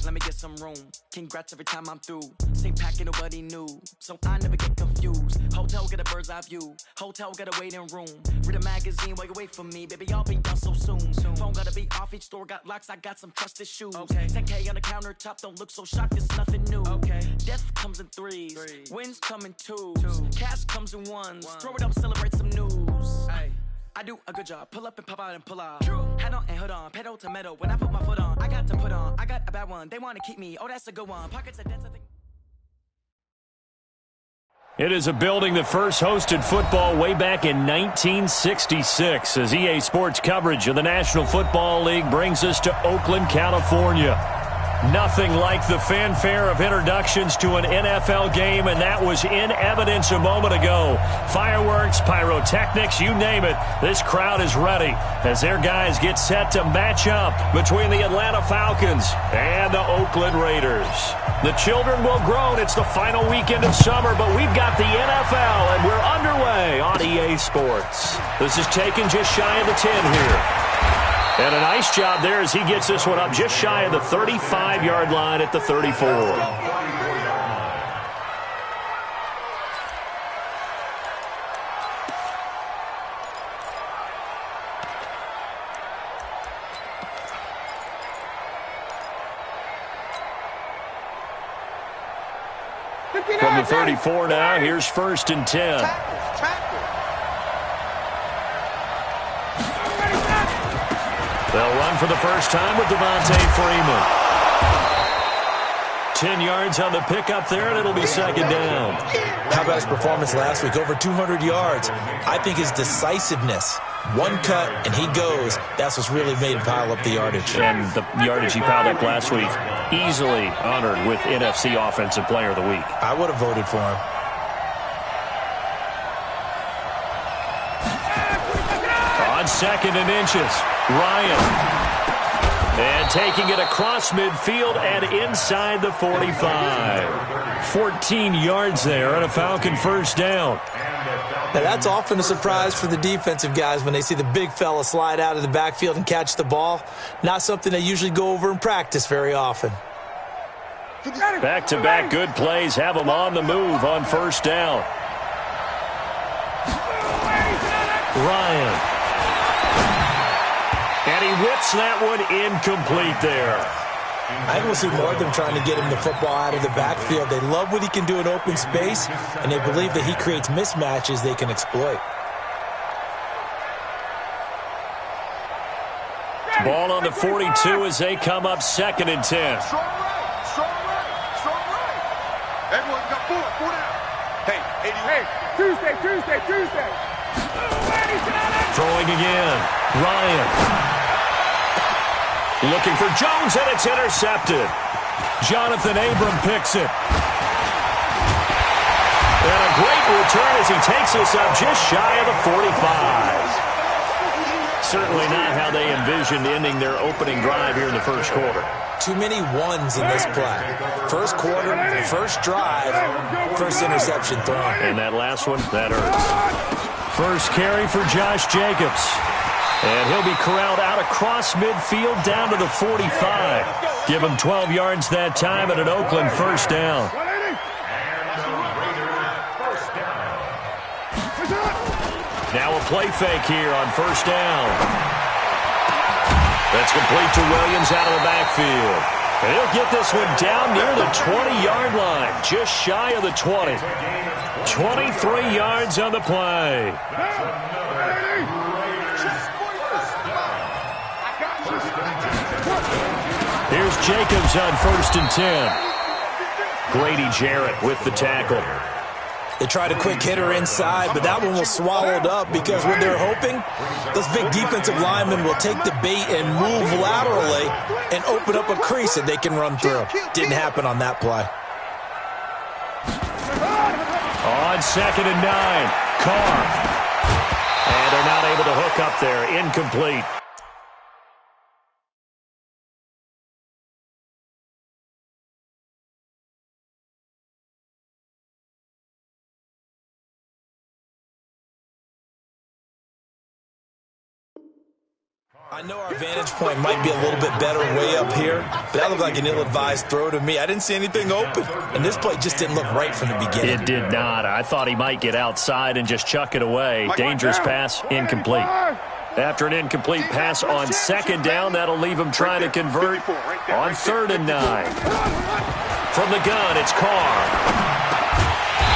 let me get some room. Congrats every time I'm through. Same pack, ain't nobody new, so I never get confused. Hotel, get a bird's eye view. Hotel, get a waiting room. Read a magazine while you wait for me. Baby, I'll be done so soon. Phone gotta be off, each store got locks, I got some trusted shoes. 10K on the countertop, don't look so shocked, it's nothing new. Death comes in threes. Wins come in twos. Cash comes in ones. Throw it up, celebrate some news. I do a good job. Pull up and pop out and pull out. Head on and hood on. Pedal to metal. When I put my foot on, I got to put on. I got a bad one. They want to keep me. Oh, that's a good one. Pockets of debts, I think. It is a building that first hosted football way back in 1966 as EA Sports coverage of the National Football League brings us to Oakland, California. Nothing like the fanfare of introductions to an NFL game, and that was in evidence a moment ago. Fireworks, pyrotechnics, you name it. This crowd is ready as their guys get set to match up between the Atlanta Falcons and the Oakland Raiders. The children will groan. It's the final weekend of summer, but we've got the NFL, and we're underway on EA Sports. This is taken just shy of the 10 here. And a nice job there as he gets this one up just shy of the 35-yard line at the 34. From the 34 now, here's 1st and 10. They'll run for the first time with Devontae Freeman. 10 yards on the pickup there, and it'll be 2nd down. How about his performance last week? Over 200 yards. I think his decisiveness, one cut, and he goes. That's what's really made him pile up the yardage. And the yardage he piled up last week, easily honored with NFC Offensive Player of the Week. I would have voted for him. On 2nd and inches, Ryan. And taking it across midfield and inside the 45. 14 yards there and a Falcon first down. Now that's often a surprise for the defensive guys when they see the big fella slide out of the backfield and catch the ball. Not something they usually go over in practice very often. Back-to-back good plays have them on the move on first down. Ryan. And he whips that one incomplete there. I will see more of them trying to get him the football out of the backfield. They love what he can do in open space, and they believe that he creates mismatches they can exploit. Ball on the 42 as they come up 2nd and 10. Strong right. Everyone got four down. Hey, Tuesday. Throwing again. Ryan. Looking for Jones, and it's intercepted. Jonathan Abram picks it. And a great return as he takes us up just shy of the 45. Certainly not how they envisioned ending their opening drive here in the first quarter. Too many ones in this play. First quarter, first drive, first interception thrown. And that last one, that hurts. First carry for Josh Jacobs. And he'll be corralled out across midfield down to the 45. Give him 12 yards that time at an Oakland first down. Now a play fake here on first down. That's complete to Williams out of the backfield. And he'll get this one down near the 20-yard line, just shy of the 20. 23 yards on the play. Here's Jacobs on 1st and 10. Grady Jarrett with the tackle. They tried a quick hitter inside, but that one was swallowed up because what they're hoping, those big defensive linemen will take the bait and move laterally and open up a crease that they can run through. Didn't happen on that play. On 2nd and 9, Carr. And they're not able to hook up there. Incomplete. I know our vantage point might be a little bit better way up here, but that looked like an ill-advised throw to me. I didn't see anything open, and this play just didn't look right from the beginning. It did not. I thought he might get outside and just chuck it away. Dangerous pass, incomplete. After an incomplete pass on second down, that'll leave him trying to convert on 3rd and 9. From the gun, it's Carr.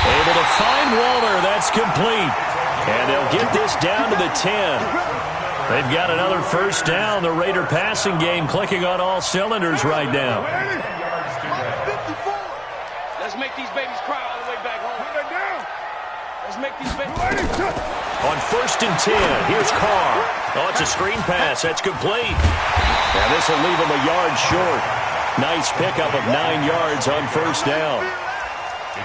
Able to find Walter. That's complete. And they'll get this down to the 10. They've got another first down. The Raider passing game clicking on all cylinders right now. Let's make these babies cry all the way back home. Let's make these babies. On 1st and 10, here's Carr. Oh, it's a screen pass. That's complete. And this will leave him a yard short. Nice pickup of 9 yards on first down.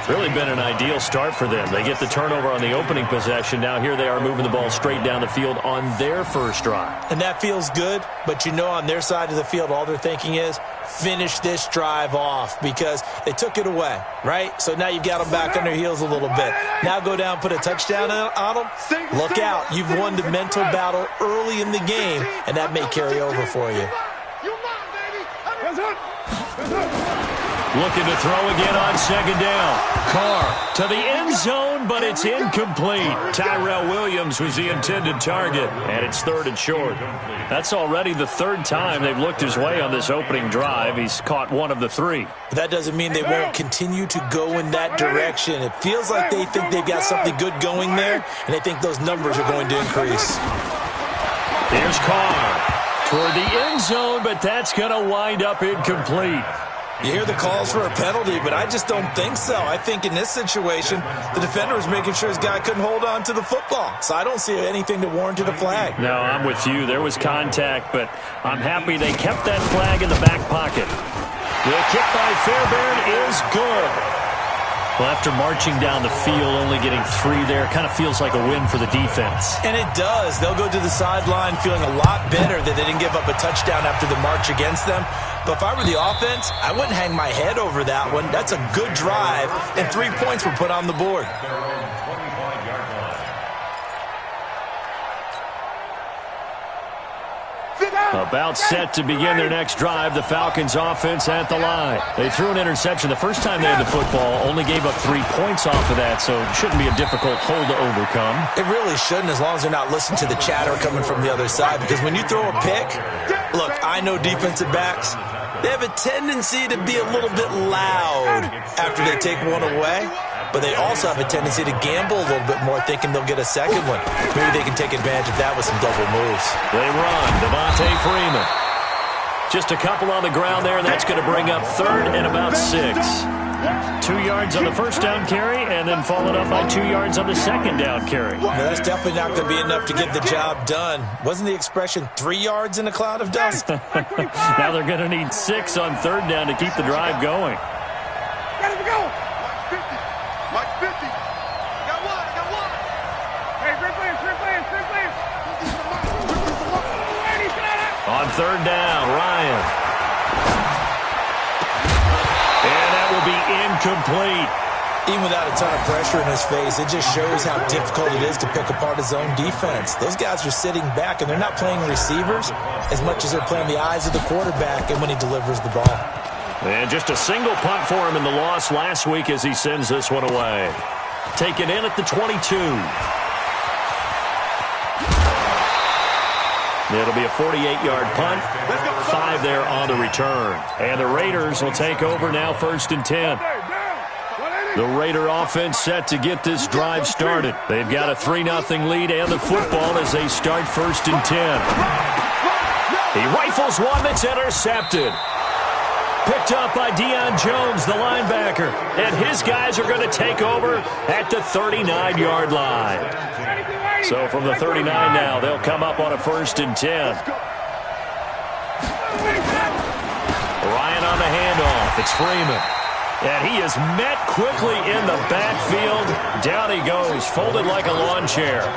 Really been an ideal start for them. They get the turnover on the opening possession. Now here they are moving the ball straight down the field on their first drive. And that feels good, but you know on their side of the field all they're thinking is finish this drive off because they took it away, right? So now you've got them back on their heels a little bit. Now go down, put a touchdown on them. Look out. You've won the mental battle early in the game, and that may carry over for you. Looking to throw again on second down. Carr to the end zone, but it's incomplete. Tyrell Williams was the intended target, and it's 3rd and short. That's already the 3rd time they've looked his way on this opening drive. He's caught 1 of the 3. But that doesn't mean they won't continue to go in that direction. It feels like they think they've got something good going there, and they think those numbers are going to increase. Here's Carr toward the end zone, but that's going to wind up incomplete. You hear the calls for a penalty, but I just don't think so. I think in this situation, the defender was making sure his guy couldn't hold on to the football. So I don't see anything that warranted a flag. No, I'm with you. There was contact, but I'm happy they kept that flag in the back pocket. The kick by Fairbairn is good. Well, after marching down the field, only getting 3 there, kind of feels like a win for the defense. And it does. They'll go to the sideline feeling a lot better that they didn't give up a touchdown after the march against them. But if I were the offense, I wouldn't hang my head over that one. That's a good drive, and 3 points were put on the board. About set to begin their next drive, the Falcons offense at the line. They threw an interception the first time they had the football, only gave up 3 points off of that, so it shouldn't be a difficult hole to overcome. It really shouldn't, as long as they're not listening to the chatter coming from the other side, because when you throw a pick, look, I know defensive backs, they have a tendency to be a little bit loud after they take one away. But they also have a tendency to gamble a little bit more, thinking they'll get a second one. Maybe they can take advantage of that with some double moves. They run. Devontae Freeman. Just a couple on the ground there. That's going to bring up 3rd and about 6. 2 yards on the first down carry, and then followed up by 2 yards on the second down carry. Now, that's definitely not going to be enough to get the job done. Wasn't the expression 3 yards in a cloud of dust? Now they're going to need 6 on 3rd down to keep the drive going. Gotta go. Mike 50. Got one. Hey, great players. On 3rd down, Ryan. And that will be incomplete. Even without a ton of pressure in his face, it just shows how difficult it is to pick apart his own defense. Those guys are sitting back, and they're not playing receivers as much as they're playing the eyes of the quarterback and when he delivers the ball. And just a single punt for him in the loss last week as he sends this one away. Taken in at the 22. It'll be a 48-yard punt. 5 there on the return. And the Raiders will take over now 1st and 10. The Raider offense set to get this drive started. They've got a 3-0 lead and the football as they start 1st and 10. He rifles one that's intercepted. Picked up by Deion Jones, the linebacker. And his guys are going to take over at the 39-yard line. So from the 39 now, they'll come up on a 1st and 10. Ryan on the handoff. It's Freeman. And he is met quickly in the backfield. Down he goes, folded like a lawn chair.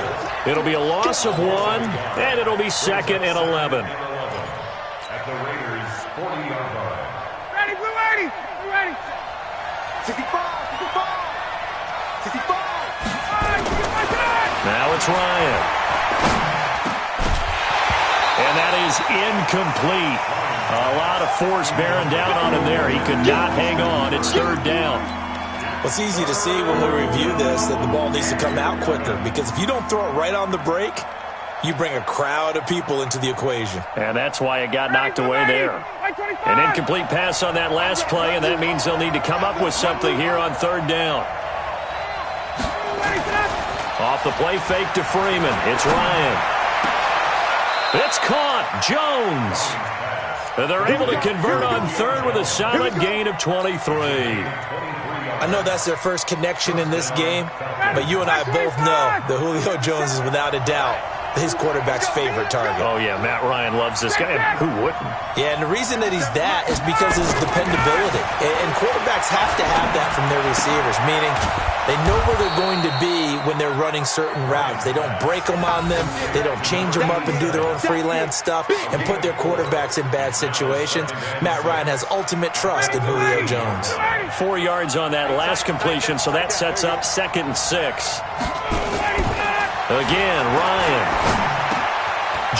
It'll be a loss of 1, and it'll be 2nd and 11. At the Raiders' 40-yard line. We're ready. 65. Now it's Ryan. And And that is incomplete. A lot of force bearing down on him there. He could not hang on. It's third down. Well, it's easy to see when we review this that the ball needs to come out quicker, because if you don't throw it right on the break, you bring a crowd of people into the equation. And that's why it got knocked away there. An incomplete pass on that last play, and that means they'll need to come up with something here on third down. Off the play fake to Freeman. It's Ryan. It's caught. Jones. And they're able to convert on third with a solid gain of 23. I know that's their first connection in this game, but you and I both know that Julio Jones is without a doubt his quarterback's favorite target. Oh, yeah, Matt Ryan loves this guy. Who wouldn't? Yeah, and the reason that he's that is because of his dependability. And quarterbacks have to have that from their receivers, meaning they know where they're going to be when they're running certain routes. They don't break them on them. They don't change them up and do their own freelance stuff and put their quarterbacks in bad situations. Matt Ryan has ultimate trust in Julio Jones. 4 yards on that last completion, so that sets up 2nd and 6. Again, Ryan.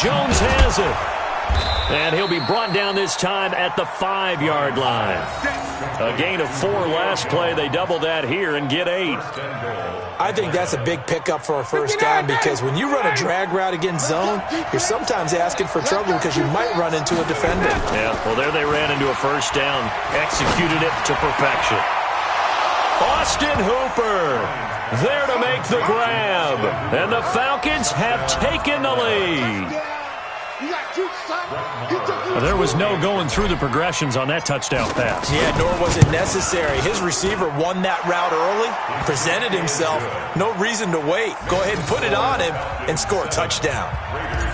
Jones has it. And he'll be brought down this time at the 5-yard line. A gain of 4 last play. They double that here and get 8. I think that's a big pickup for a first down, because when you run a drag route against zone, you're sometimes asking for trouble because you might run into a defender. Yeah, well, there they ran into a first down. Executed it to perfection. Austin Hooper there to make the grab. And the Falcons have taken the lead. There was no going through the progressions on that touchdown pass. Yeah, nor was it necessary. His receiver won that route early, presented himself. No reason to wait. Go ahead and put it on him and score a touchdown.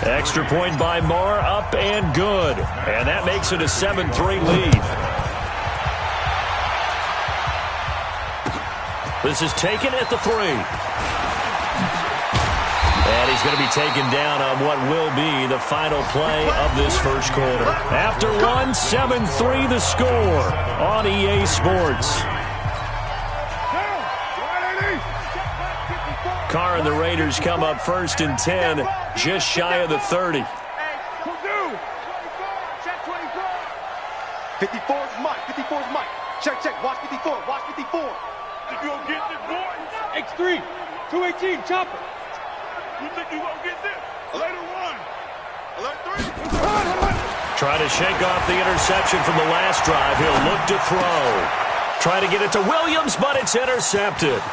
Extra point by Marr, up and good. And that makes it a 7-3 lead. This is taken at the 3. And he's going to be taken down on what will be the final play of this first quarter. After 1, 7-3 the score on EA Sports. Carr and the Raiders come up 1st and 10, just shy of the 30. 54 is Mike. 54 is Mike. Check, check. Watch 54. Watch 54. Think you gonna get this, boy? X3, 218, chopper. You think you gonna get this? Alert 1, alert 3. Try to shake off the interception from the last drive. He'll look to throw. Try to get it to Williams, but it's intercepted.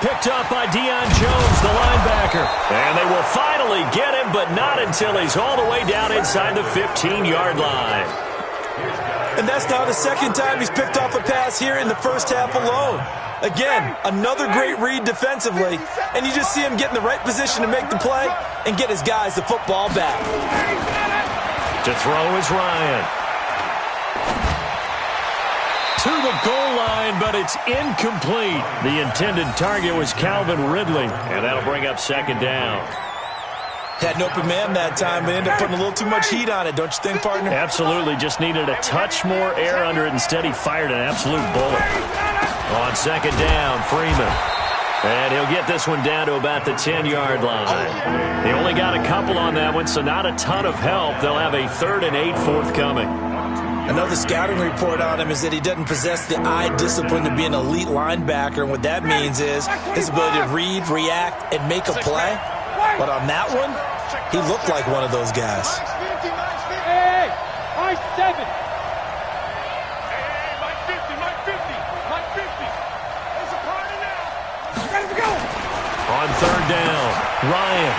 Picked up by Deion Jones, the linebacker. And they will finally get him, but not until he's all the way down inside the 15-yard line. And that's now the second time he's picked off a pass here in the first half alone. Again, another great read defensively, and you just see him get in the right position to make the play and get his guys the football back. To throw is Ryan. To the goal line, but it's incomplete. The intended target was Calvin Ridley, and that'll bring up 2nd down. Had an open man that time, but ended up putting a little too much heat on it, don't you think, partner? Absolutely. Just needed a touch more air under it. Instead, he fired an absolute bullet. On 2nd down, Freeman. And he'll get this one down to about the 10-yard line. They only got a couple on that one, so not a ton of help. They'll have a 3rd and 8 forthcoming. Another scouting report on him is that he doesn't possess the eye discipline to be an elite linebacker, and what that means is his ability to read, react, and make a play. But on that one, he looked like one of those guys. Hey, Mike 7. Hey, Mike 50, Mike 50, Mike 50. There's a party now. Let's go. On 3rd down, Ryan.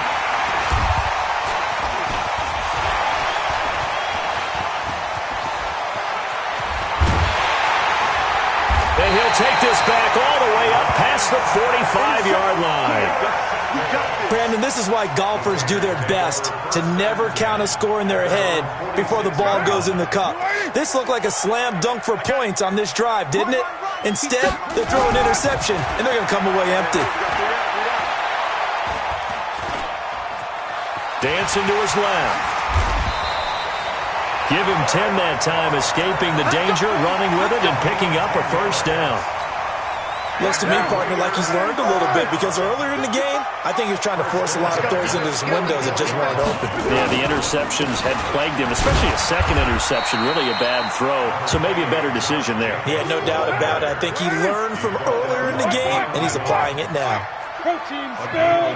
And he'll take this back all the way up past the 45-yard line. Brandon, this is why golfers do their best to never count a score in their head before the ball goes in the cup. This looked like a slam dunk for points on this drive, didn't it? Instead, they throw an interception, and they're going to come away empty. Dancing to his left. Give him 10 that time, escaping the danger, running with it, and picking up a first down. Looks to me, partner, like he's learned a little bit, because earlier in the game, I think he was trying to force a lot of throws into his windows that just weren't open. Yeah, the interceptions had plagued him, especially a second interception, really a bad throw. So maybe a better decision there. Yeah, no doubt about it. I think he learned from earlier in the game, and he's applying it now. Coaching still.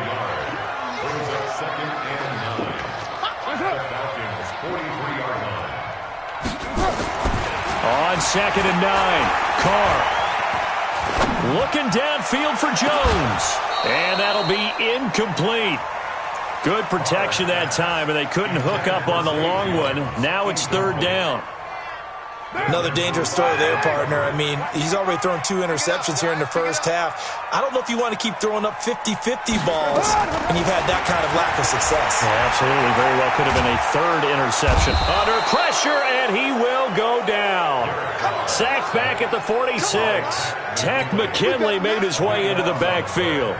On 2nd and 9, Carr looking downfield for Jones. And that'll be incomplete. Good protection that time, and they couldn't hook up on the long one. Now it's 3rd down. Another dangerous throw there, partner. I mean, he's already thrown 2 interceptions here in the first half. I don't know if you want to keep throwing up 50-50 balls, and you've had that kind of lack of success. Yeah, absolutely. Very well could have been a 3rd interception. Under pressure, and he will go down. Sacked back at the 46. Tack McKinley made his way into the backfield.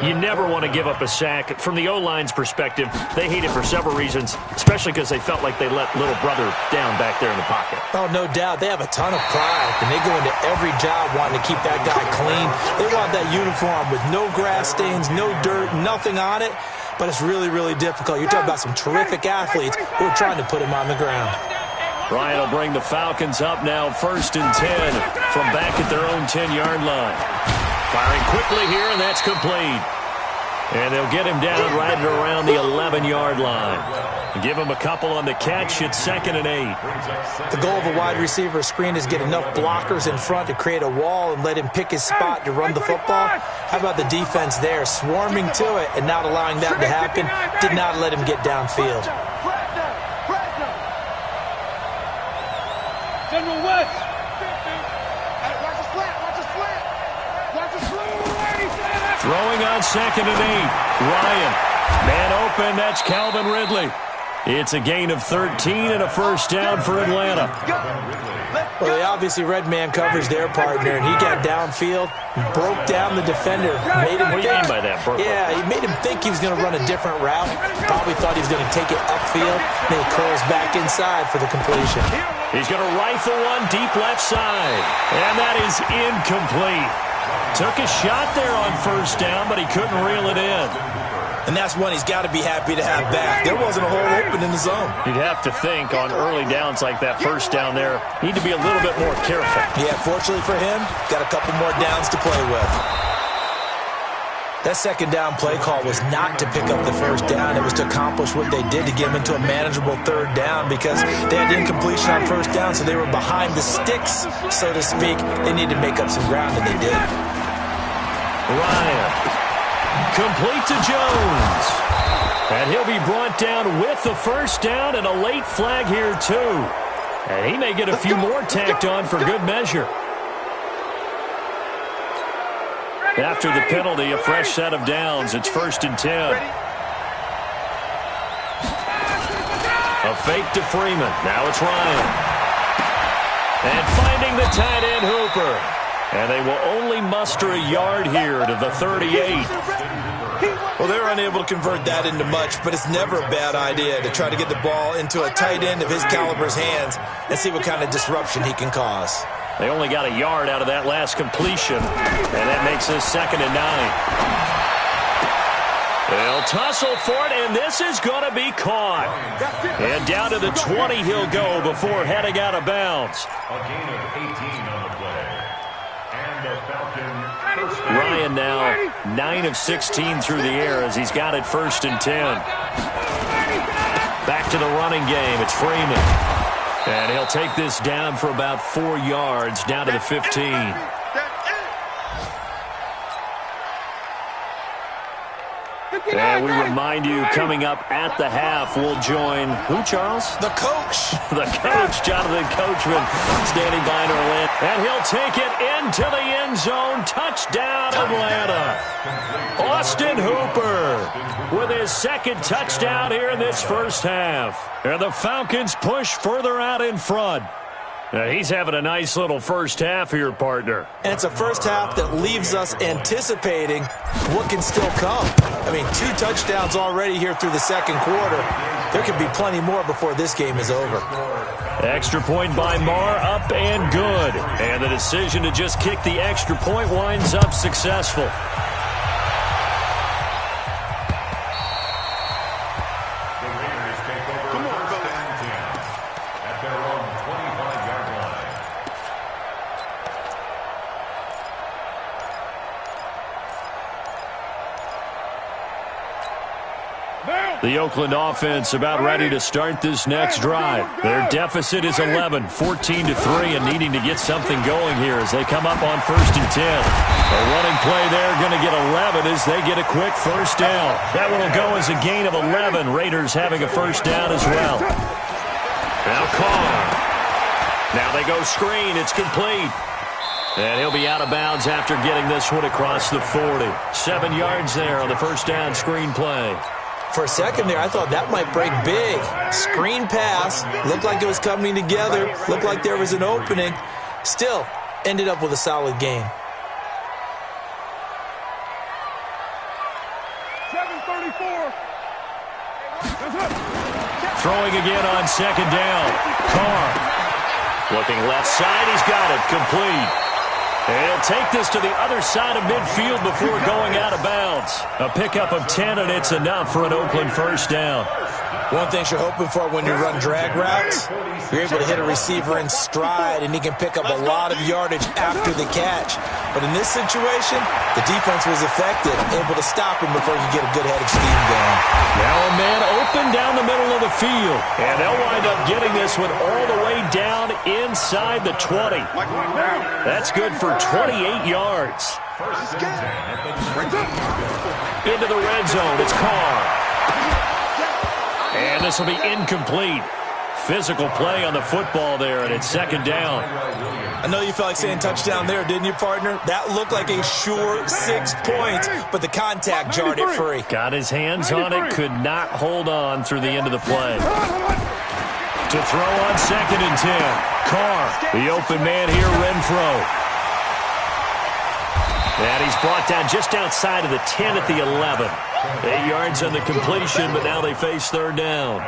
You never want to give up a sack. From the O-line's perspective, they hate it for several reasons, especially because they felt like they let little brother down back there in the pocket. Oh, no doubt. They have a ton of pride, and they go into every job wanting to keep that guy clean. They want that uniform with no grass stains, no dirt, nothing on it, but it's really, really difficult. You're talking about some terrific athletes who are trying to put him on the ground. Ryan will bring the Falcons up now, 1st and 10 from back at their own 10-yard line. Firing quickly here, and that's complete. And they'll get him down right around the 11-yard line. Give him a couple on the catch at 2nd and 8. The goal of a wide receiver screen is get enough blockers in front to create a wall and let him pick his spot to run the football. How about the defense there, swarming to it and not allowing that to happen? Did not let him get downfield. General West. Watch the slant. Watch the slant. Watch the slant. Throwing on 2nd and 8. Ryan. Man open. That's Calvin Ridley. It's a gain of 13 and a 1st down for Atlanta. Well, they obviously read man coverage their partner, and he got downfield, broke down the defender. Made him what do you mean by that? Yeah, he made him think he was going to run a different route. Probably thought he was going to take it upfield. Then he curls back inside for the completion. He's going to rifle one deep left side. And that is incomplete. Took a shot there on 1st down, but he couldn't reel it in. And that's one he's got to be happy to have back. There wasn't a hole open in the zone. You'd have to think on early downs like that 1st down there, need to be a little bit more careful. Yeah, fortunately for him, got a couple more downs to play with. That 2nd down play call was not to pick up the 1st down. It was to accomplish what they did to get him into a manageable 3rd down, because they had the incompletion on 1st down, so they were behind the sticks, so to speak. They needed to make up some ground, and they did. Ryan. Complete to Jones. And he'll be brought down with the 1st down and a late flag here, too. And he may get a few more tacked on for good measure. After the penalty, a fresh set of downs. It's 1st and 10. A fake to Freeman. Now it's Ryan. And finding the tight end, Hooper. And they will only muster a yard here to the 38. Well, they're unable to convert that into much, but it's never a bad idea to try to get the ball into a tight end of his caliber's hands and see what kind of disruption he can cause. They only got a yard out of that last completion, and that makes this 2nd and 9. They'll tussle for it, and this is going to be caught. And down to the 20 he'll go before heading out of bounds. A gain of 18 on the play. And the Falcon. Ryan now 9 of 16 through the air as he's got it 1st and 10. Back to the running game. It's Freeman. And he'll take this down for about 4 yards, down to the 15. And we remind you, coming up at the half, we'll join who, Charles? The coach. The coach, Jonathan Coachman, standing by in Orlando. And he'll take it into the end zone. Touchdown, Atlanta. Austin Hooper with his 2nd touchdown here in this 1st half. And the Falcons push further out in front. Now, he's having a nice little 1st half here, partner. And it's a 1st half that leaves us anticipating what can still come. I mean, 2 touchdowns already here through the 2nd quarter. There could be plenty more before this game is over. Extra point by Marr, up and good. And the decision to just kick the extra point winds up successful. The Oakland offense about ready to start this next drive. Their deficit is 11, 14-3, and needing to get something going here as they come up on 1st and 10. A running play there going to get 11 as they get a quick first down. That one will go as a gain of 11. Raiders having a first down as well. Now Carr. Now they go screen. It's complete. And he'll be out of bounds after getting this one across the 40. 7 yards there on the first down screen play. For a second there, I thought that might break big. Screen pass. Looked like it was coming together. Looked like there was an opening. Still, ended up with a solid game. 7:34. Throwing again on 2nd down. Carr. Looking left side. He's got it. Complete. And he'll take this to the other side of midfield before going out of bounds. A pickup of 10, and it's enough for an Oakland first down. One thing you're hoping for when you run drag routes, you're able to hit a receiver in stride, and he can pick up a lot of yardage after the catch. But in this situation, the defense was effective, able to stop him before you get a good head of steam going. Now a man open down the middle of the field, and they'll wind up getting this one all the way down inside the 20. That's good for 28 yards. Into the red zone, it's Carr. And this will be incomplete. Physical play on the football there, and it's 2nd down. I know you felt like saying touchdown there, didn't you, partner? That looked like a sure 6 points, but the contact jarred it free. Got his hands on it, could not hold on through the end of the play. To throw on 2nd and 10. Carr, the open man here, Renfro. And he's brought down just outside of the 10 at the 11. 8 yards on the completion, but now they face 3rd down.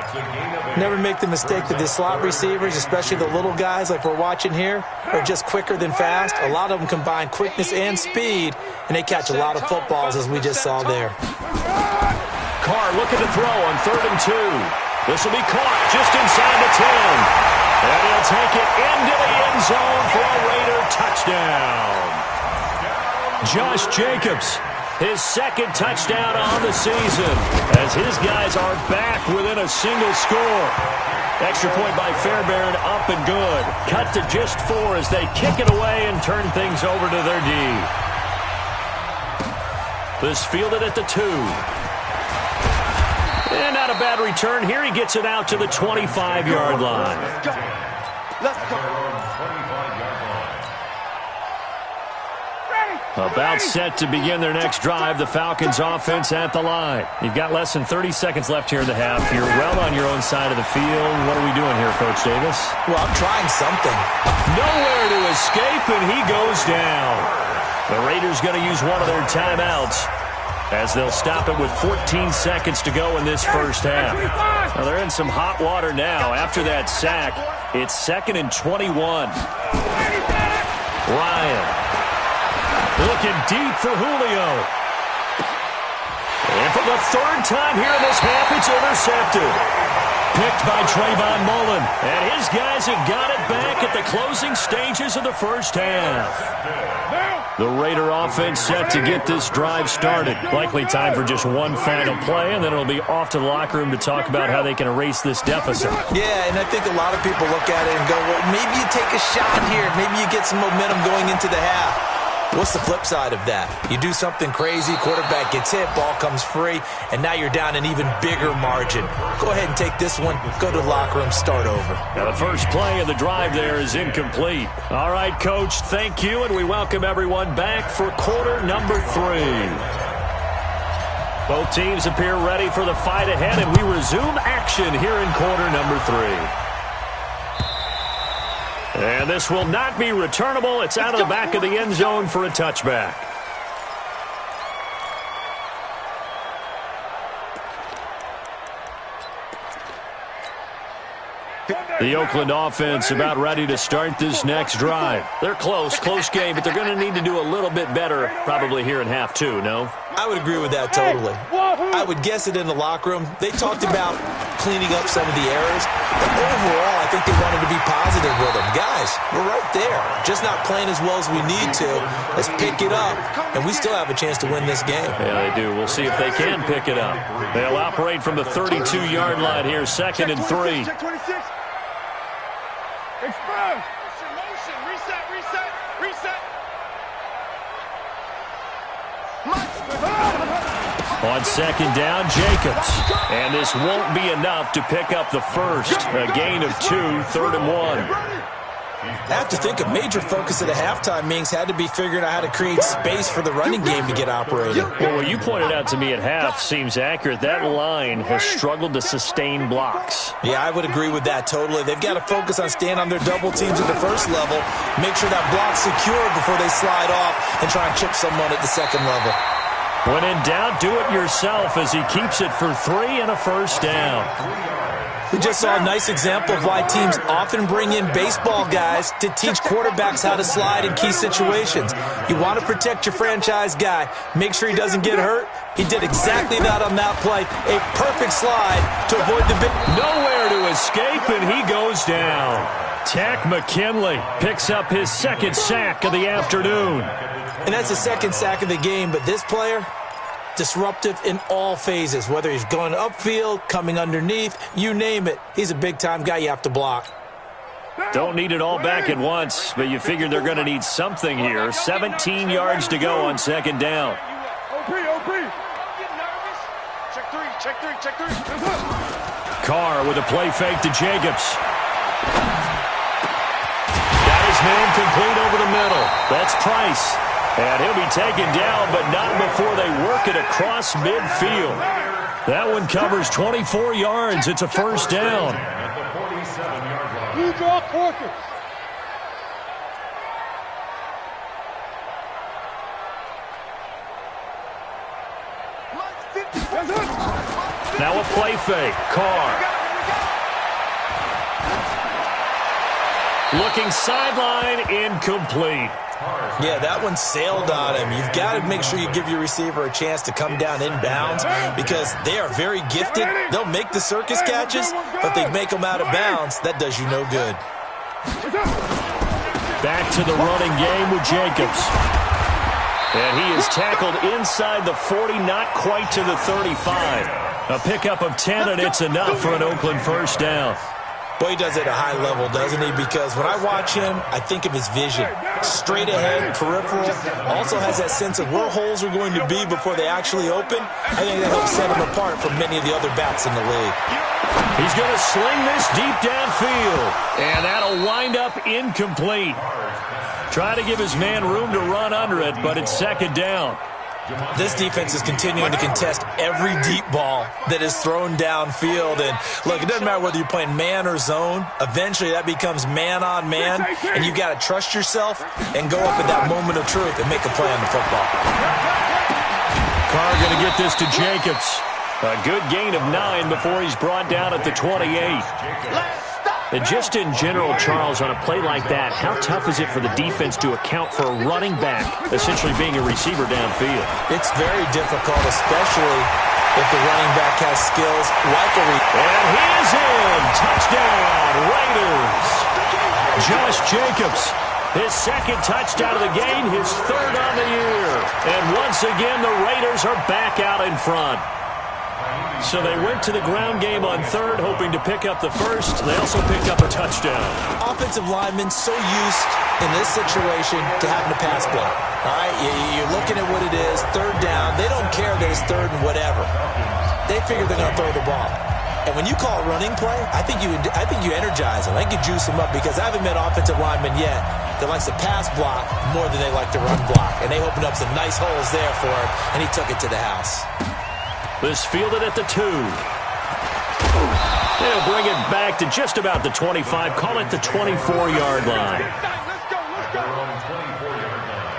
Never make the mistake that the slot receivers, especially the little guys like we're watching here, are just quicker than fast. A lot of them combine quickness and speed, and they catch a lot of footballs, as we just saw there. Carr looking to throw on 3rd and 2. This will be caught just inside the 10. And he'll take it into the end zone for a Raider touchdown. Josh Jacobs, his 2nd touchdown on the season, as his guys are back within a single score. Extra point by Fairbairn, up and good. Cut to just 4 as they kick it away and turn things over to their D. This fielded at the 2. And not a bad return here. He gets it out to the 25-yard line. Let's go. About set to begin their next drive, the Falcons offense at the line. You've got less than 30 seconds left here in the half. You're well on your own side of the field. What are we doing here, Coach Davis? Well, I'm trying something. Nowhere to escape, and he goes down. The Raiders going to use one of their timeouts as they'll stop it with 14 seconds to go in this first half. Now, they're in some hot water now. After that sack, it's 2nd and 21. Ryan. Looking deep for Julio. And for the 3rd time here in this half, it's intercepted. Picked by Trayvon Mullen. And his guys have got it back at the closing stages of the first half. The Raider offense set to get this drive started. Likely time for just one final play, and then it'll be off to the locker room to talk about how they can erase this deficit. Yeah, and I think a lot of people look at it and go, well, maybe you take a shot here. Maybe you get some momentum going into the half. What's the flip side of that? You do something crazy, quarterback gets hit, ball comes free, and now you're down an even bigger margin. Go ahead and take this one, go to the locker room, start over. Now the first play of the drive there is incomplete. All right, Coach, thank you, and we welcome everyone back for quarter number 3. Both teams appear ready for the fight ahead, and we resume action here in quarter number 3. And this will not be returnable. It's out of the back of the end zone for a touchback. The Oakland offense about ready to start this next drive. They're close game, but they're going to need to do a little bit better probably here in half two, no? I would agree with that totally. I would guess it in the locker room. They talked about cleaning up some of the errors, but overall, I think they wanted to be positive with them. Guys, we're right there. Just not playing as well as we need to. Let's pick it up, and we still have a chance to win this game. Yeah, they do. We'll see if they can pick it up. They'll operate from the 32-yard line here, 2nd and 3. Check 26. Express. Motion. Reset. On 2nd down, Jacobs. And this won't be enough to pick up the first. A gain of 2, 3rd and 1. I have to think a major focus at the halftime means had to be figuring out how to create space for the running game to get operating. Well, what you pointed out to me at half seems accurate. That line has struggled to sustain blocks. Yeah, I would agree with that totally. They've got to focus on staying on their double teams at the first level, make sure that block's secure before they slide off and try and chip someone at the second level. When in doubt, do it yourself as he keeps it for 3 and a first down. We just saw a nice example of why teams often bring in baseball guys to teach quarterbacks how to slide in key situations. You want to protect your franchise guy. Make sure he doesn't get hurt. He did exactly that on that play. A perfect slide to avoid the big... Nowhere to escape, and he goes down. Tack McKinley picks up his 2nd sack of the afternoon. And that's the 2nd sack of the game, but this player... disruptive in all phases, whether he's going upfield, coming underneath, you name it. He's a big-time guy you have to block. Don't need it all back at once, but you figure they're going to need something here. 17 yards to go on 2nd down. OP. Check three. Carr with a play fake to Jacobs. Got his man complete over the middle. That's Price. And he'll be taken down, but not before they work it across midfield. That one covers 24 yards. It's a first down. At the 47-yard line. You draw quarters. Now a play fake. Carr. Looking sideline, incomplete. Yeah, that one sailed on him. You've got to make sure you give your receiver a chance to come down inbounds because they are very gifted. They'll make the circus catches, but they make them out of bounds. That does you no good. Back to the running game with Jacobs. And he is tackled inside the 40, not quite to the 35. A pickup of 10, and it's enough for an Oakland first down. Boy, he does it at a high level, doesn't he? Because when I watch him, I think of his vision. Straight ahead, peripheral. Also has that sense of where holes are going to be before they actually open. I think that helps set him apart from many of the other backs in the league. He's going to sling this deep downfield. And that'll wind up incomplete. Try to give his man room to run under it, but it's 2nd down. This defense is continuing to contest every deep ball that is thrown downfield. And, look, it doesn't matter whether you're playing man or zone. Eventually, that becomes man-on-man, and you've got to trust yourself and go up at that moment of truth and make a play on the football. Carr going to get this to Jacobs. A good gain of 9 before he's brought down at the 28. And just in general, Charles, on a play like that, how tough is it for the defense to account for a running back essentially being a receiver downfield? It's very difficult, especially if the running back has skills like a And he is in. Touchdown, Raiders. Josh Jacobs, his 2nd touchdown of the game, his 3rd on the year. And once again, the Raiders are back out in front. So they went to the ground game on 3rd, hoping to pick up the first. They also picked up a touchdown. Offensive linemen so used in this situation to having a pass block. All right, you're looking at what it is, 3rd down. They don't care that it's 3rd and whatever. They figure they're going to throw the ball. And when you call a running play, I think you energize them. I think you juice them up because I haven't met offensive linemen yet that likes to pass block more than they like to run block. And they opened up some nice holes there for him, and he took it to the house. This fielded at the 2. They'll bring it back to just about the 25. Call it the 24-yard line. Let's go. Their own 24-yard line.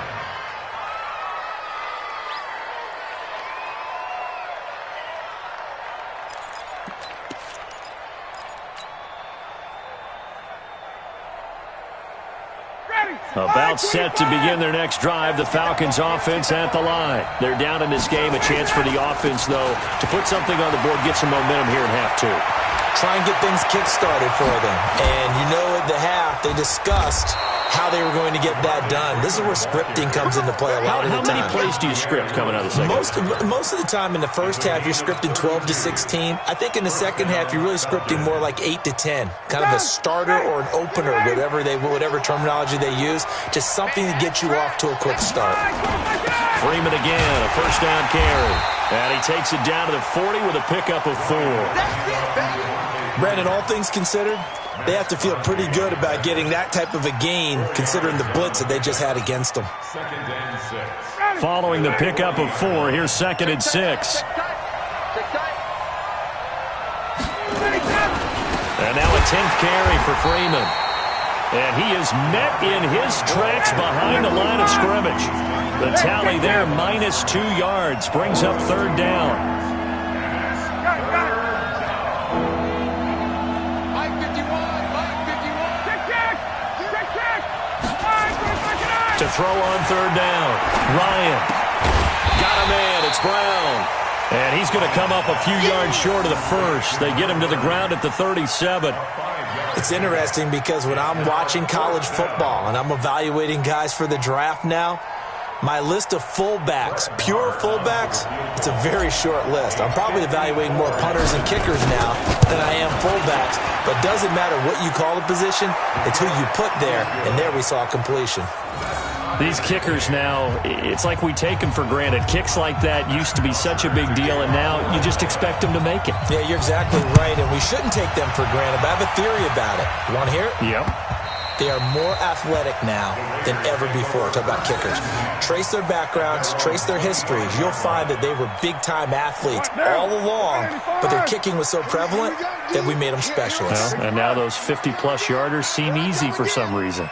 About set to begin their next drive, the Falcons offense at the line. They're down in this game. A chance for the offense, though, to put something on the board, get some momentum here in half two. Try and get things kick-started for them. And you know at the half, they discussed how they were going to get that done. This is where scripting comes into play a lot of the time. How many plays do you script coming out of the second? Most of the time in the first half, you're scripting 12 to 16. I think in the second half, you're really scripting more like 8 to 10. Kind of a starter or an opener, whatever terminology they use. Just something to get you off to a quick start. Freeman again, a first down carry. And he takes it down to the 40 with a pickup of 4. Brandon, all things considered, they have to feel pretty good about getting that type of a gain, considering the blitz that they just had against them. Following the pickup of 4, here's 2nd and 6. And now a 10th carry for Freeman. And he is met in his tracks behind the line of scrimmage. The tally there, -2 yards, brings up 3rd down. To throw on 3rd down. Ryan. Got a man. It's Brown. And he's going to come up a few yards short of the first. They get him to the ground at the 37. It's interesting because when I'm watching college football and I'm evaluating guys for the draft now, my list of fullbacks, pure fullbacks, it's a very short list. I'm probably evaluating more punters and kickers now than I am fullbacks. But it doesn't matter what you call the position, it's who you put there, and there we saw completion. These kickers now, it's like we take them for granted. Kicks like that used to be such a big deal, and now you just expect them to make it. Yeah, you're exactly right, and we shouldn't take them for granted, but I have a theory about it. You want to hear it? Yep. They are more athletic now than ever before. Talk about kickers. Trace their backgrounds, trace their histories. You'll find that they were big-time athletes all along, but their kicking was so prevalent that we made them specialists. Well, and now those 50-plus yarders seem easy for some reason.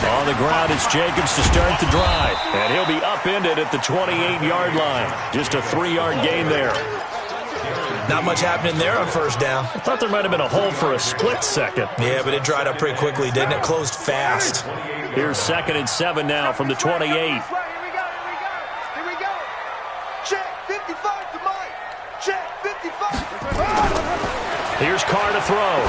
On the ground, it's Jacobs to start the drive. And he'll be upended at the 28-yard line. Just a 3-yard gain there. Not much happening there on 1st down. I thought there might have been a hole for a split second. Yeah, but it dried up pretty quickly, didn't it? Closed fast. Here's 2nd and 7 now from the 28. Here we go. Check 55 to Mike. Check 55. Here's Carr to throw.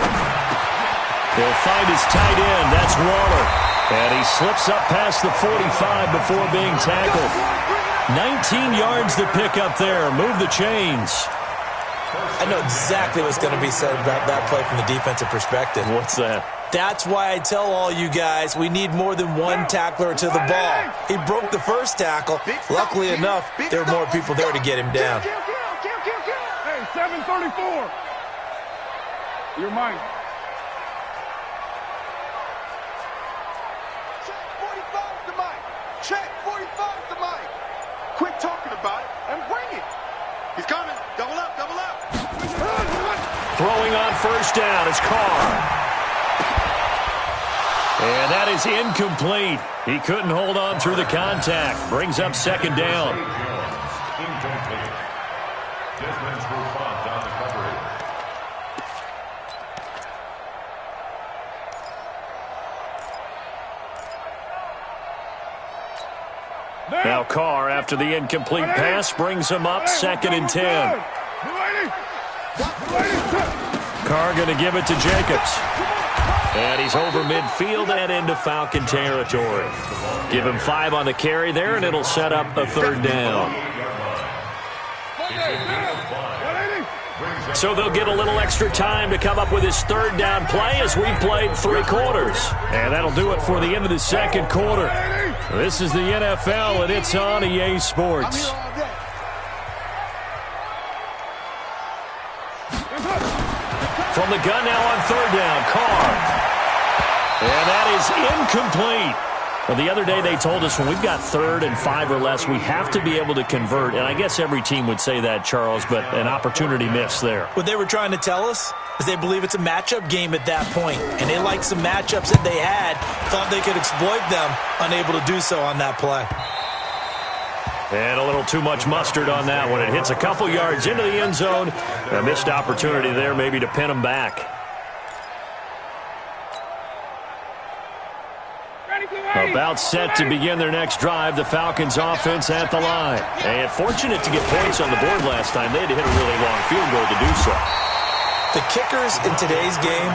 He'll find his tight end. That's Waller. And he slips up past the 45 before being tackled. 19 yards to pick up there. Move the chains. I know exactly what's going to be said about that play from the defensive perspective. What's that? That's why I tell all you guys we need more than one tackler to the ball. He broke the first tackle. Luckily enough, there were more people there to get him down. Hey, 734. You're mine. Check 45 to Mike. Quit talking about it and bring it. He's coming. Double up, double up. Throwing on 1st down is Carr. And that is incomplete. He couldn't hold on through the contact. Brings up 2nd down. Incomplete. Desmond's response on the coverage. Now Carr, after the incomplete pass, brings him up 2nd and 10. Carr going to give it to Jacobs. And he's over midfield and into Falcon territory. Give him 5 on the carry there, and it'll set up a 3rd down. So they'll get a little extra time to come up with his 3rd down play as we played 3 quarters. And that'll do it for the end of the 2nd quarter. This is the NFL, and it's on EA Sports. From the gun now on 3rd down, Carr. And that is incomplete. Well, the other day they told us when we've got 3rd and 5 or less, we have to be able to convert. And I guess every team would say that, Charles, but an opportunity missed there. What they were trying to tell us is they believe it's a matchup game at that point. And they liked some matchups that they had, thought they could exploit them, unable to do so on that play. And a little too much mustard on that one. It hits a couple yards into the end zone. A missed opportunity there maybe to pin them back. About set to begin their next drive, the Falcons offense at the line. And fortunate to get points on the board last time. They had to hit a really long field goal to do so. The kickers in today's game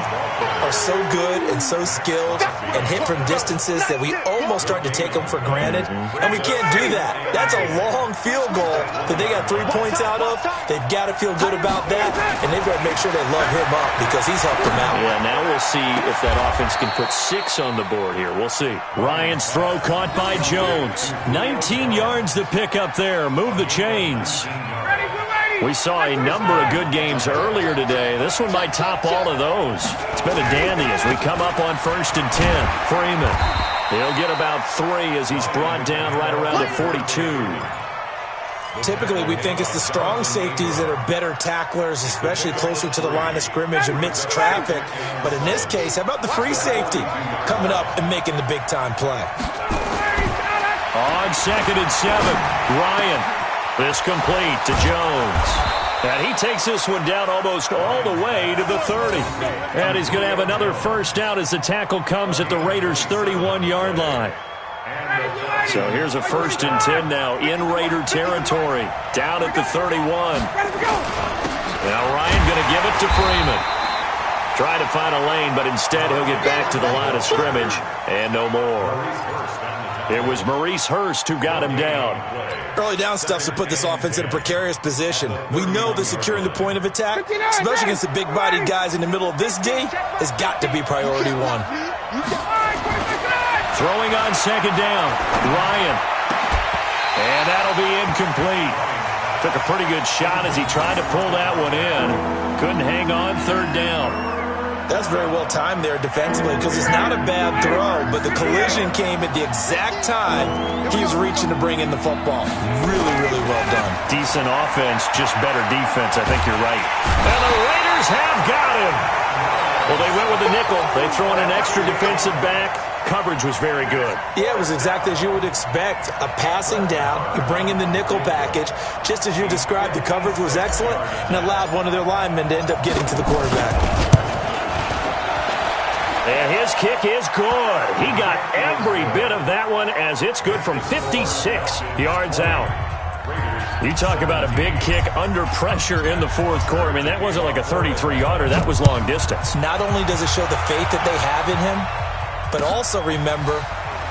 are so good and so skilled and hit from distances that we almost start to take them for granted, and we can't do that. That's a long field goal that they got 3 points out of. They've got to feel good about that, and they've got to make sure they love him up because he's helped them out. Yeah, now we'll see if that offense can put 6 on the board here. We'll see. Ryan's throw caught by Jones. 19 yards to pick up there. Move the chains. We saw a number of good games earlier today. This one might top all of those. It's been a dandy as we come up on 1st and 10. Freeman. He'll get about 3 as he's brought down right around the 42. Typically, we think it's the strong safeties that are better tacklers, especially closer to the line of scrimmage amidst traffic. But in this case, how about the free safety coming up and making the big-time play? On 2nd and 7, Ryan. This complete to Jones. And he takes this one down almost all the way to the 30. And he's going to have another first down as the tackle comes at the Raiders' 31-yard line. So here's a 1st and 10 now in Raider territory. Down at the 31. Now Ryan going to give it to Freeman. Trying to find a lane, but instead he'll get back to the line of scrimmage. And no more. It was Maurice Hurst who got him down. Early down stuff to put this offense in a precarious position. We know that securing the point of attack, especially against the big-bodied guys in the middle of this D, has got to be priority 1. Throwing on 2nd down, Ryan. And that'll be incomplete. Took a pretty good shot as he tried to pull that one in. Couldn't hang on 3rd down. That's very well timed there defensively because it's not a bad throw, but the collision came at the exact time he was reaching to bring in the football. Really, really well done. Decent offense, just better defense. I think you're right. And the Raiders have got him. Well, they went with the nickel. They throw in an extra defensive back. Coverage was very good. Yeah, it was exactly as you would expect. A passing down, you bring in the nickel package. Just as you described, the coverage was excellent and allowed one of their linemen to end up getting to the quarterback. And his kick is good. He got every bit of that one as it's good from 56 yards out. You talk about a big kick under pressure in the 4th quarter. I mean, that wasn't like a 33-yarder. That was long distance. Not only does it show the faith that they have in him, but also remember,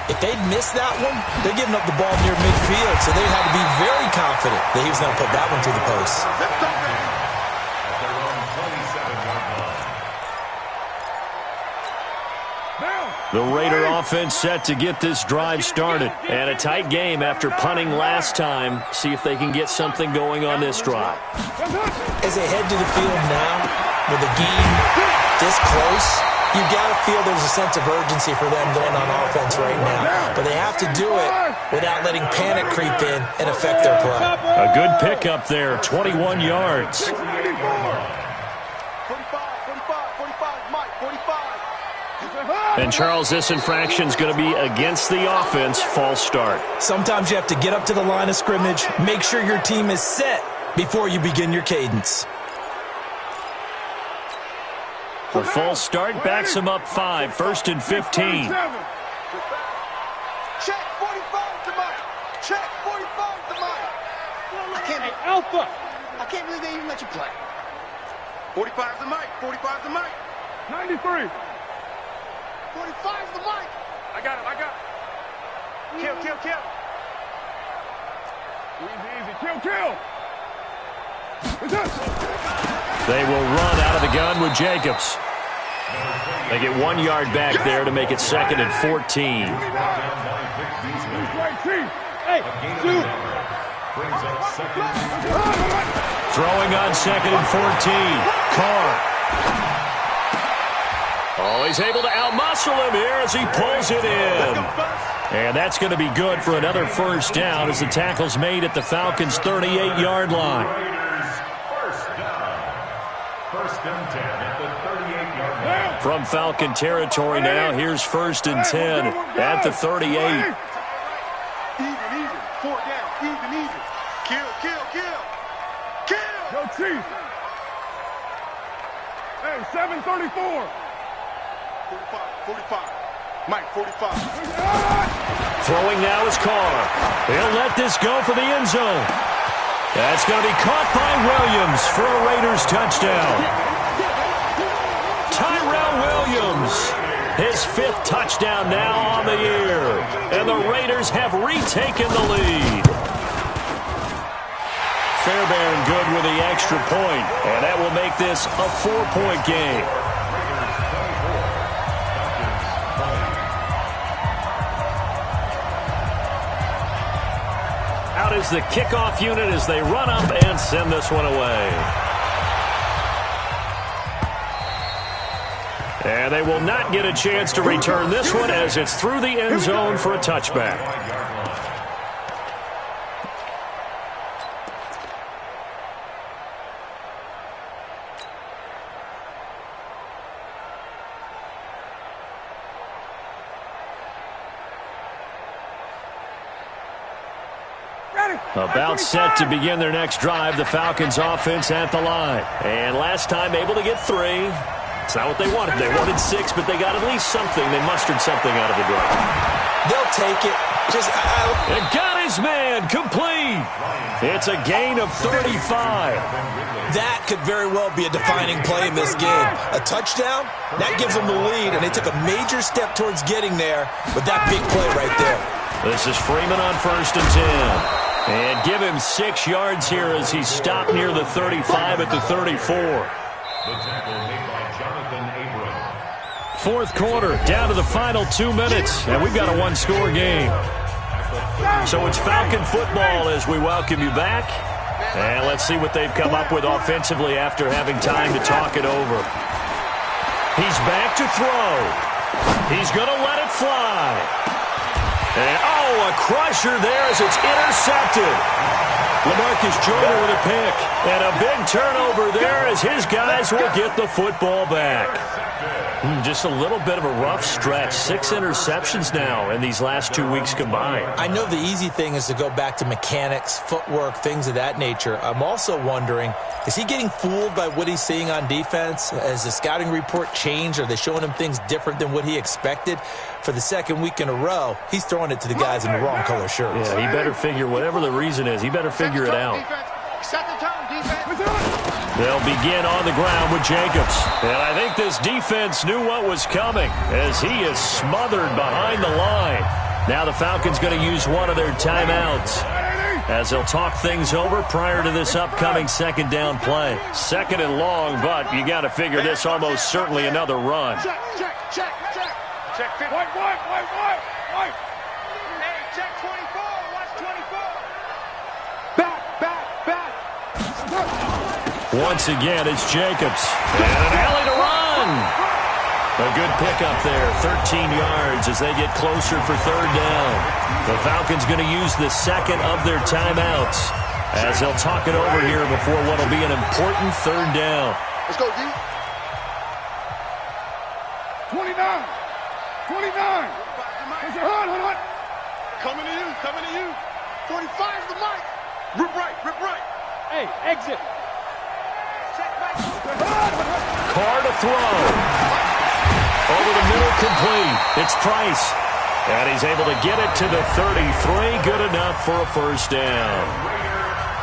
if they'd missed that one, they're giving up the ball near midfield, so they had to be very confident that he was going to put that one through the post. The Raider offense set to get this drive started. And a tight game after punting last time. See if they can get something going on this drive. As they head to the field now, with the game this close, you got to feel there's a sense of urgency for them going on offense right now. But they have to do it without letting panic creep in and affect their play. A good pickup there, 21 yards. 45, Mike, 45. And, Charles, this infraction's going to be against the offense. False start. Sometimes you have to get up to the line of scrimmage, make sure your team is set before you begin your cadence. The false start backs him up 5, 1st and 15. Check 45 to Mike. Check 45 to Mike. I can't believe they even let you play. 45 to Mike. 45 to Mike. 93. 45 to Mike. I got him. Kill. Easy. Kill. They will run out of the gun with Jacobs. They get 1 yard back there to make it 2nd and 14. Hey, Throwing on 2nd and 14. Carr. Oh, he's able to outmuscle him here as he pulls it in. And that's going to be good for another first down as the tackle's made at the Falcons' 38-yard line. First and 10 at the 38-yard line. From Falcon territory now, here's 1st and 10 at the 38. Even. 4 down. Even. Kill. Yo, Chief. Hey, 734. 45. Mike, 45. Throwing now is Carr. He'll let this go for the end zone. That's going to be caught by Williams for a Raiders touchdown. Tyrell Williams, his 5th touchdown now on the year. And the Raiders have retaken the lead. Fairbairn good with the extra point, and that will make this a 4-point game. Out is the kickoff unit as they run up and send this one away. And they will not get a chance to return this one as it's through the end zone for a touchback. About set to begin their next drive, the Falcons offense at the line. And last time able to get 3. It's not what they wanted. They wanted 6, but they got at least something. They mustered something out of the drive. They'll take it. And got his man complete. It's a gain of 35. That could very well be a defining play in this game. A touchdown, that gives them the lead, and they took a major step towards getting there with that big play right there. This is Freeman on 1st and 10. And give him 6 yards here as he's stopped near the 35 at the 34. The tackle made by Jonathan Abram. 4th quarter, down to the final 2 minutes, and we've got a 1-score game. So it's Falcon football as we welcome you back. And let's see what they've come up with offensively after having time to talk it over. He's back to throw. He's going to let it fly. And, a crusher there as it's intercepted. LaMarcus Joyner with a pick. And a big turnover there as his guys will get the football back. Just a little bit of a rough stretch. 6 interceptions now in these last 2 weeks combined. I know the easy thing is to go back to mechanics, footwork, things of that nature. I'm also wondering, is he getting fooled by what he's seeing on defense? Has the scouting report changed? Are they showing him things different than what he expected? For the 2nd week in a row, he's throwing it to the guys in the wrong color shirts. Yeah, he better figure, whatever the reason is, he better figure it out. They'll begin on the ground with Jacobs. And I think this defense knew what was coming as he is smothered behind the line. Now the Falcons going to use one of their timeouts as they'll talk things over prior to this upcoming 2nd down play. 2nd and long, but you got to figure this almost certainly another run. Check. Check 50. White. Hey, check 24. Watch 24. Back. Once again, it's Jacobs. And an alley to run. A good pickup there, 13 yards as they get closer for 3rd down. The Falcons going to use the 2nd of their timeouts as they'll talk it over here before what will be an important 3rd down. Let's go, D. 29. Hold on. Coming to you. 45 is the mic. Rip right. Hey, exit. Carr to throw. Over the middle, complete. It's Price. And he's able to get it to the 33. Good enough for a 1st down.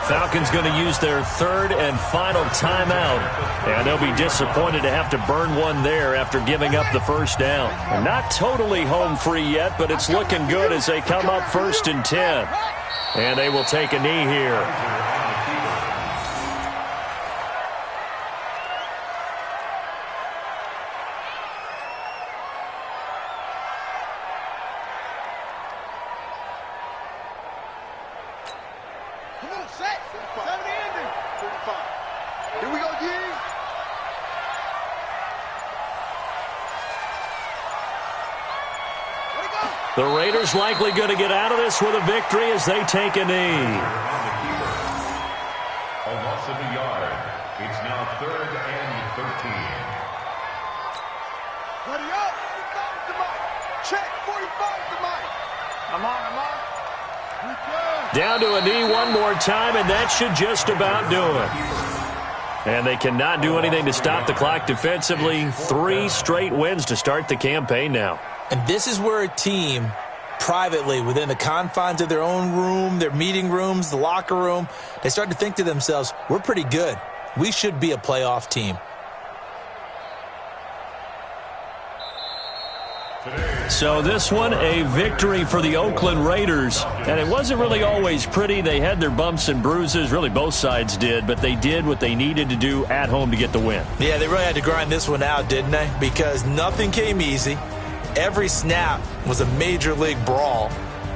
Falcons going to use their 3rd and final timeout. And they'll be disappointed to have to burn one there after giving up the 1st down. And not totally home free yet, but it's looking good as they come up 1st and 10. And they will take a knee here. The Raiders likely going to get out of this with a victory as they take a knee. A loss of a yard. It's now 3rd and 13. Ready up. 45 the mic. Check. 45 the mic. I'm on. Down to a knee one more time, and that should just about do it. And they cannot do anything to stop the clock defensively. 3 straight wins to start the campaign now. And this is where a team privately, within the confines of their own room, their meeting rooms, the locker room, they start to think to themselves, we're pretty good. We should be a playoff team. So this one, a victory for the Oakland Raiders. And it wasn't really always pretty. They had their bumps and bruises. Really, both sides did. But they did what they needed to do at home to get the win. Yeah, they really had to grind this one out, didn't they? Because nothing came easy. Every snap was a major league brawl.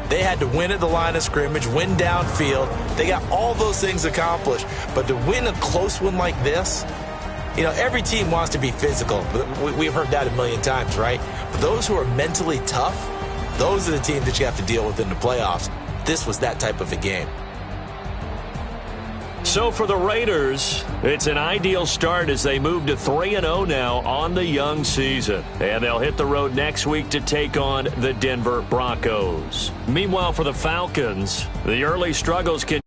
They had to win at the line of scrimmage, win downfield. They got all those things accomplished. But to win a close one like this, you know, every team wants to be physical. We've heard that a million times, right? But those who are mentally tough, those are the teams that you have to deal with in the playoffs. This was that type of a game. So for the Raiders, it's an ideal start as they move to 3-0 now on the young season. And they'll hit the road next week to take on the Denver Broncos. Meanwhile, for the Falcons, the early struggles can